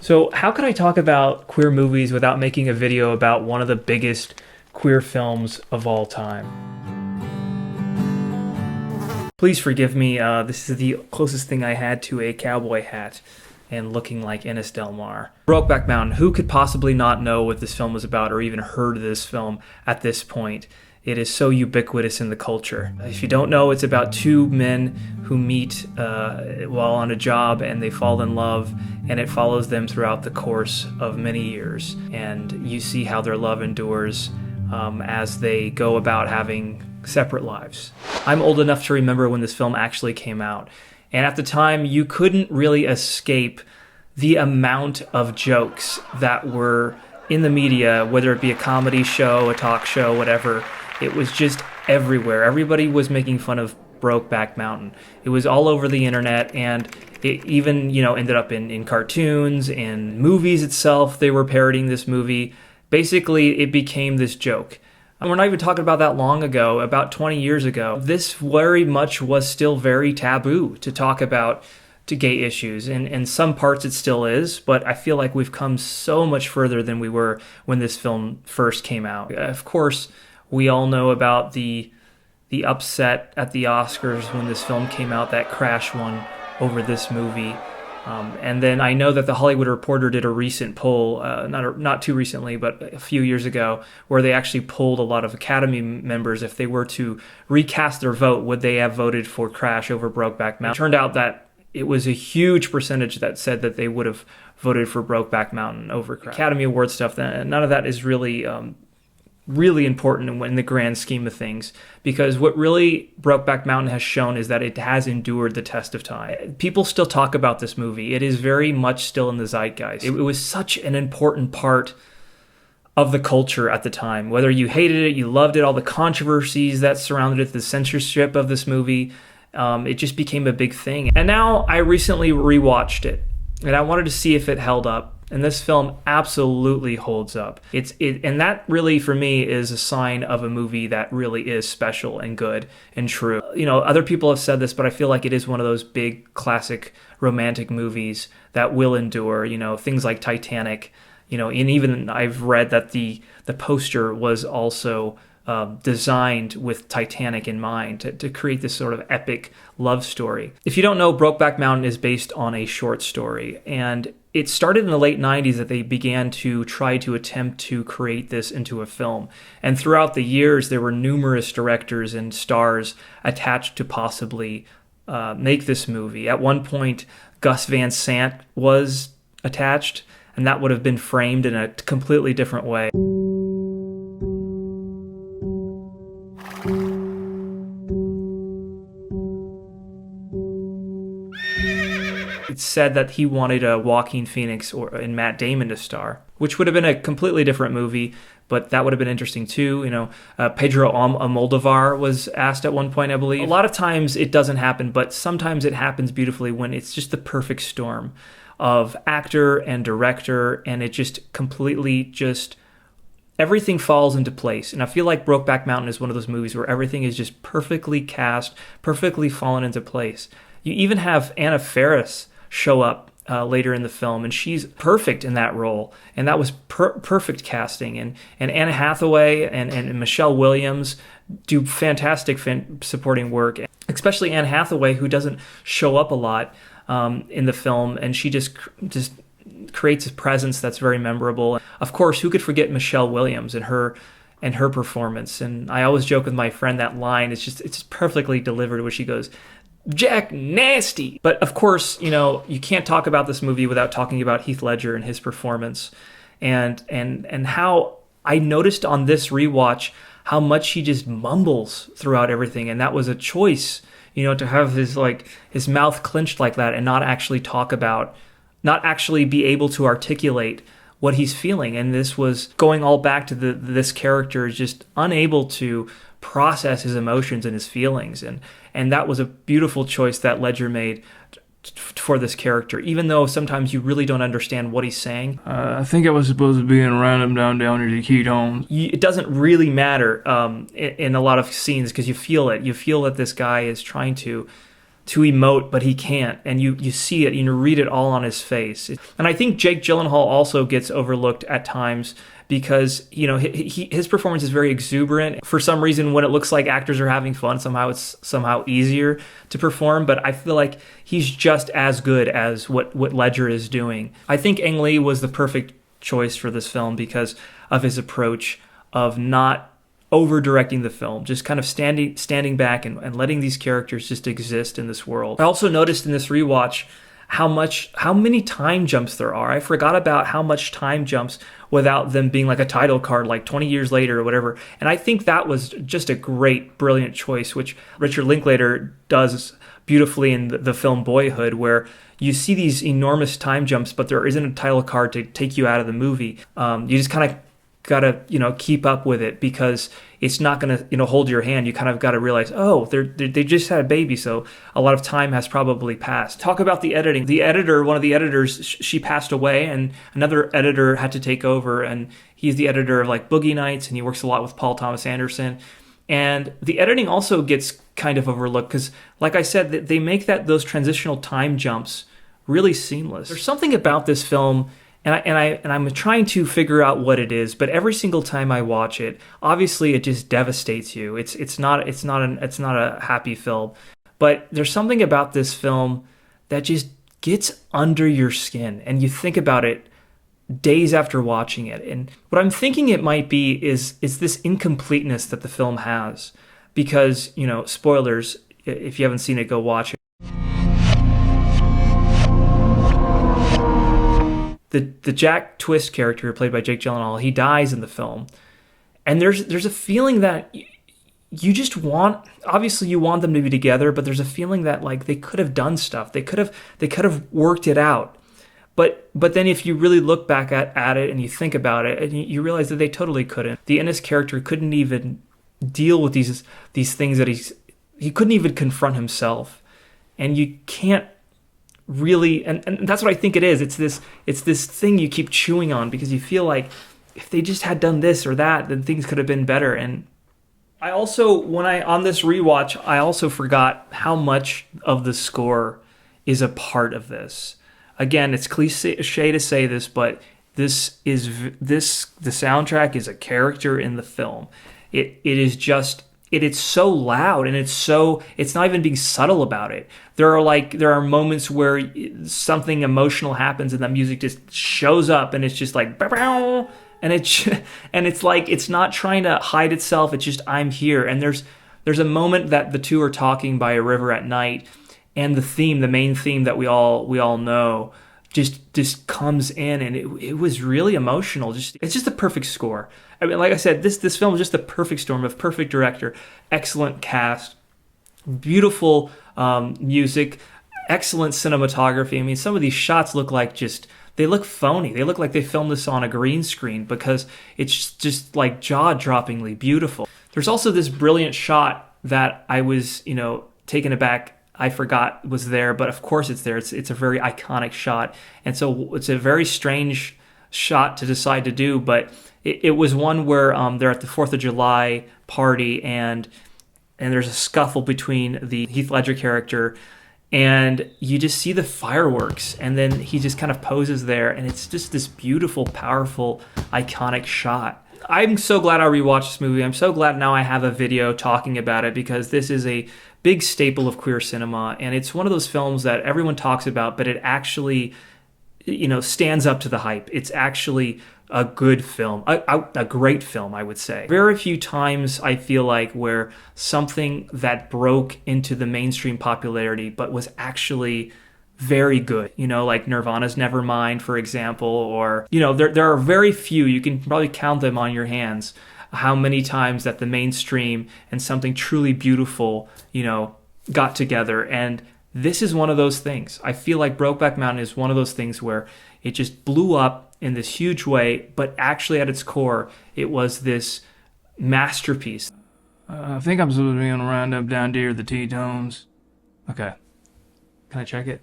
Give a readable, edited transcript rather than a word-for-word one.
So how could I talk about queer movies without making a video about one of the biggest queer films of all time? Please forgive me, this is the closest thing I had to a cowboy hat and looking like Ennis Del Mar. Brokeback Mountain, who could possibly not know what this film was about or even heard of this film at this point? It is so ubiquitous in the culture. If you don't know, it's about two men who meet while on a job and they fall in love, and it follows them throughout the course of many years. And you see how their love endures as they go about having separate lives. I'm old enough to remember when this film actually came out. And at the time, you couldn't really escape the amount of jokes that were in the media, whether it be a comedy show, a talk show, whatever. It was just everywhere. Everybody was making fun of Brokeback Mountain. It was all over the internet, and it even, ended up in cartoons and movies itself. They were parodying this movie. Basically, it became this joke. And we're not even talking about that long ago, about 20 years ago. This very much was still very taboo to talk about to gay issues. And in some parts it still is, but I feel like we've come so much further than we were when this film first came out. Of course, we all know about the upset at the Oscars when this film came out, that Crash won over this movie. And then I know that the Hollywood Reporter did a recent poll, not too recently, but a few years ago, where they actually polled a lot of Academy members. If they were to recast their vote, would they have voted for Crash over Brokeback Mountain? It turned out that it was a huge percentage that said that they would have voted for Brokeback Mountain over Crash. Academy Award stuff, none of that is really important in the grand scheme of things, because what really Brokeback Mountain has shown is that it has endured the test of time. People still talk about this movie. It is very much still in the zeitgeist. It was such an important part of the culture at the time. Whether you hated it, you loved it, all the controversies that surrounded it, the censorship of this movie, it just became a big thing. And now I recently rewatched it, and I wanted to see if it held up. And this film absolutely holds up. And that really, for me, is a sign of a movie that really is special and good and true. Other people have said this, but I feel like it is one of those big classic romantic movies that will endure. Things like Titanic. And even I've read that the poster was also designed with Titanic in mind to create this sort of epic love story. If you don't know, Brokeback Mountain is based on a short story, and it started in the late 90s that they began to try to attempt to create this into a film. And throughout the years, there were numerous directors and stars attached to possibly make this movie. At one point, Gus Van Sant was attached, and that would have been framed in a completely different way. It's said that he wanted Joaquin Phoenix and Matt Damon to star, which would have been a completely different movie, but that would have been interesting too. Pedro Almodovar was asked at one point, I believe. A lot of times it doesn't happen, but sometimes it happens beautifully when it's just the perfect storm of actor and director, and it just completely everything falls into place. And I feel like Brokeback Mountain is one of those movies where everything is just perfectly cast, perfectly fallen into place. You even have Anna Faris show up later in the film, and she's perfect in that role. And that was perfect casting. And Anne Hathaway and Michelle Williams do fantastic supporting work, especially Anne Hathaway, who doesn't show up a lot in the film, and she just creates a presence that's very memorable. Of course, who could forget Michelle Williams and her performance? And I always joke with my friend that line, it's perfectly delivered, where she goes, "Jack Nasty." But of course, you can't talk about this movie without talking about Heath Ledger and his performance, and how I noticed on this rewatch how much he just mumbles throughout everything, and that was a choice, to have his mouth clenched like that and not actually be able to articulate what he's feeling. And this was going all back to this character just unable to process his emotions and his feelings, and that was a beautiful choice that Ledger made for this character, even though sometimes you really don't understand what he's saying. I think I was supposed to be in random down to the ketones. It doesn't really matter in a lot of scenes, because you feel it. You feel that this guy is trying to to emote, but he can't. And you see it, you read it all on his face. And I think Jake Gyllenhaal also gets overlooked at times because, his performance is very exuberant. For some reason, when it looks like actors are having fun, somehow it's somehow easier to perform. But I feel like he's just as good as what Ledger is doing. I think Ang Lee was the perfect choice for this film because of his approach of not over directing the film, just kind of standing back and letting these characters just exist in this world. I also noticed in this rewatch how many time jumps there are. I forgot about how much time jumps without them being like a title card like 20 years later or whatever. And I think that was just a great, brilliant choice, which Richard Linklater does beautifully in the film Boyhood, where you see these enormous time jumps, but there isn't a title card to take you out of the movie. You just kind of gotta keep up with it because it's not gonna hold your hand. You kind of gotta realize, oh, they just had a baby, so a lot of time has probably passed. Talk about the editing. One of the editors, she passed away, and another editor had to take over, and he's the editor of like Boogie Nights, and he works a lot with Paul Thomas Anderson. And the editing also gets kind of overlooked because, like I said, they make those transitional time jumps really seamless. There's something about this film. And I'm trying to figure out what it is, but every single time I watch it, obviously it just devastates you. It's not a happy film, but there's something about this film that just gets under your skin, and you think about it days after watching it. And what I'm thinking it might be is this incompleteness that the film has, because spoilers, if you haven't seen it, go watch it. The Jack Twist character, played by Jake Gyllenhaal, he dies in the film, and there's a feeling that you just want. Obviously, you want them to be together, but there's a feeling that like they could have done stuff. They could have worked it out. But then if you really look back at it and you think about it, and you realize that they totally couldn't. The Ennis character couldn't even deal with these things that he couldn't even confront himself, and you can't really, and that's what I think it is. It's this thing you keep chewing on because you feel like if they just had done this or that, then things could have been better. And I also, on this rewatch, I also forgot how much of the score is a part of this. Again, it's cliche to say this, but the soundtrack is a character in the film. It's so loud, and it's not even being subtle about it. There are moments where something emotional happens and the music just shows up, and it's just like, and it's like it's not trying to hide itself. It's just, I'm here. And there's a moment that the two are talking by a river at night, and the main theme that we all know, just comes in, and it was really emotional. It's just the perfect score. I mean, like I said, this film is just the perfect storm of perfect director, excellent cast, beautiful music, excellent cinematography. I mean, some of these shots look like they look phony. They look like they filmed this on a green screen because it's just like jaw-droppingly beautiful. There's also this brilliant shot that I was, taken aback. I forgot was there, but of course it's there. It's a very iconic shot, and so it's a very strange shot to decide to do, but it was one where they're at the 4th of July party, and there's a scuffle between the Heath Ledger character, and you just see the fireworks, and then he just kind of poses there, and it's just this beautiful, powerful, iconic shot. I'm so glad I rewatched this movie. I'm so glad now I have a video talking about it, because this is a big staple of queer cinema, and it's one of those films that everyone talks about, but it actually, stands up to the hype. It's actually a good film, a great film, I would say. Very few times I feel like where something that broke into the mainstream popularity but was actually very good, like Nirvana's Nevermind, for example, or, there are very few, you can probably count them on your hands, how many times that the mainstream and something truly beautiful, got together. And this is one of those things. I feel like Brokeback Mountain is one of those things where it just blew up in this huge way, but actually at its core, it was this masterpiece. I think I'm supposed to be on a roundup down near the T-tones. Okay. Can I check it?